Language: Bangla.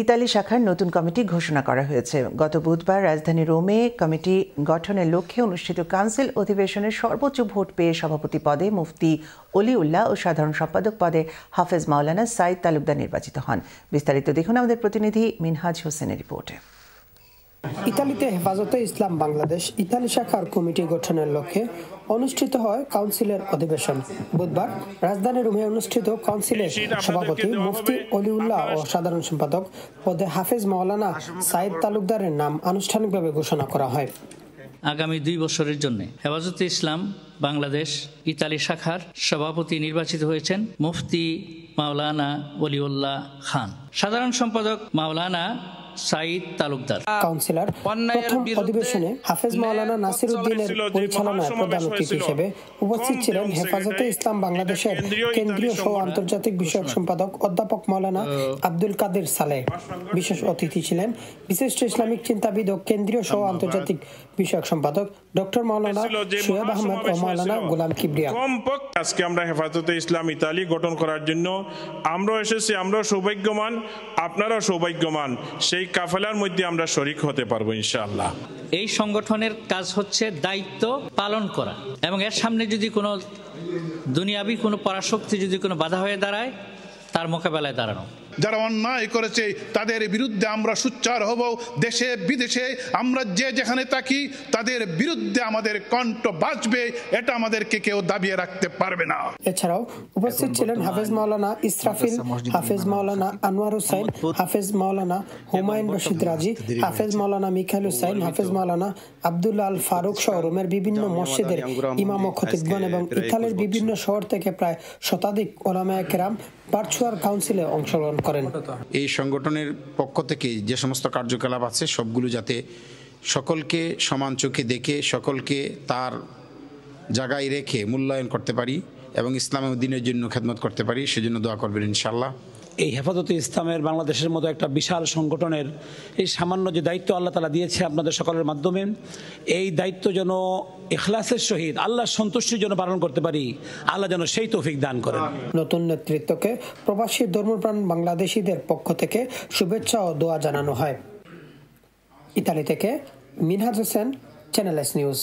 ইতালি শাখার নতুন কমিটি ঘোষণা করা হয়েছে। গত বুধবার রাজধানী রোমে কমিটি গঠনের লক্ষ্যে অনুষ্ঠিত কাউন্সিল অধিবেশনের সর্বোচ্চ ভোট পেয়ে সভাপতি পদে মুফতি অলিউল্লাহ ও সাধারণ সম্পাদক পদে হাফেজ মাওলানা সাইদ তালুকদার নির্বাচিত হন। বিস্তারিত দেখুন আমাদের প্রতিনিধি মিনহাজ হোসেনের রিপোর্টে। ইতালিতে হেফাজতে ইসলাম বাংলাদেশ ইতালি শাখার কমিটি গঠনের লক্ষ্যে অনুষ্ঠিত হয় কাউন্সিলের অধিবেশন। বুধবার রাজধানী রোমে অনুষ্ঠিত কাউন্সিলের সভাপতি মুফতি অলিউল্লাহ ও সাধারণ সম্পাদক পদে হাফেজ মাওলানা সাইদ তালুকদারের নাম আনুষ্ঠানিকভাবে ঘোষণা করা হয়। আগামী 2 বছরের জন্য হেফাজতে ইসলাম বাংলাদেশ ইতালি শাখার সভাপতি নির্বাচিত হয়েছেন মুফতি মাওলানা অলিউল্লাহ খান, সাধারণ সম্পাদক মাওলানা সাইদ তালুকদার। কাউন্সিলর প্রথম অধিবেশনে হাফেজ মাওলানা নাসিরউদ্দিনের পরিচালনায় প্রধান অতিথি হিসেবে উপস্থিত ছিলেন হেফাজতে ইসলাম বাংলাদেশের কেন্দ্রীয় সহ আন্তর্জাতিক বিষয়ক সম্পাদক অধ্যাপক মাওলানা আব্দুল কাদের সালেহ। বিশেষ অতিথি ছিলেন বিশিষ্ট ইসলামিক চিন্তাবিদ ও কেন্দ্রীয় সহ আন্তর্জাতিক বিষয়ক সম্পাদক ডক্টর মাওলানা শোয়েব আহমদ ও মাওলানা গোলাম কিবরিয়া। আজকে আমরা হেফাজতে ইসলাম ইতালি গঠন করার জন্য আমরা এসেছি, আমরা সৌভাগ্যবান, আপনারাও সৌভাগ্যবান। সেই কাফেলার মধ্যে আমরা শরীক হতে পারবো ইনশাআল্লাহ। এই সংগঠনের কাজ হচ্ছে দায়িত্ব পালন করা এবং এর সামনে যদি কোনো দুনিয়াবি কোনো পরাশক্তি যদি কোনো বাধা হয়ে দাঁড়ায় তার মোকাবেলায় দাঁড়ানো। যারা অন্যায় করেছে তাদের বিরুদ্ধে আমরা সোচ্চার হব। দেশে বিদেশে আমরা যে যেখানে থাকি তাদের বিরুদ্ধে আমাদের কণ্ঠ বাজবে, এটা আমাদেরকে কেউ দাবিয়ে রাখতে পারবে না। এছাড়াও উপস্থিত ছিলেন হাফেজ মাওলানা ইসরাফিল, হাফেজ মাওলানা আনোয়ার হুসাইন, হাফেজ মাওলানা হুমায়ুন রশিদ রাজি, হাফেজ মাওলানা মিখাইল হুসাইন, হাফেজ মাওলানা আব্দুল্লাহ আল ফারুক সহ রোমের বিভিন্ন মসজিদের ইমাম ও খতিবগণ এবং ইতালির বিভিন্ন শহর থেকে প্রায় শতাধিক উলামায়ে কেরাম ভার্চুয়াল কাউন্সিলে অংশগ্রহণ করেন। এই সংগঠনের পক্ষ থেকে যে সমস্ত কার্যকলাপ আছে সবগুলো যাতে সকলকে সমান চোখে দেখে সকলকে তার জায়গায় রেখে মূল্যায়ন করতে পারি এবং ইসলামের দিনের জন্য খেদমত করতে পারি, সেজন্য দোয়া করবেন ইনশাআল্লাহ। এই হেফাজতে ইসলামের বাংলাদেশের মতো একটা বিশাল সংগঠনের এই সামান্য যে দায়িত্ব আল্লাহ তাআলা দিয়েছে আপনাদের সকলের মাধ্যমে, এই দায়িত্ব যেন ইখলাসের সহিত আল্লাহর সন্তুষ্টির জন্য পালন করতে পারি, আল্লাহ যেন সেই তৌফিক দান করেন। নতুন নেতৃত্বকে প্রবাসী ধর্মপ্রাণ বাংলাদেশিদের পক্ষ থেকে শুভেচ্ছা ও দোয়া জানানো হয়। ইতালি থেকে Minhaj Hossain, channel S news.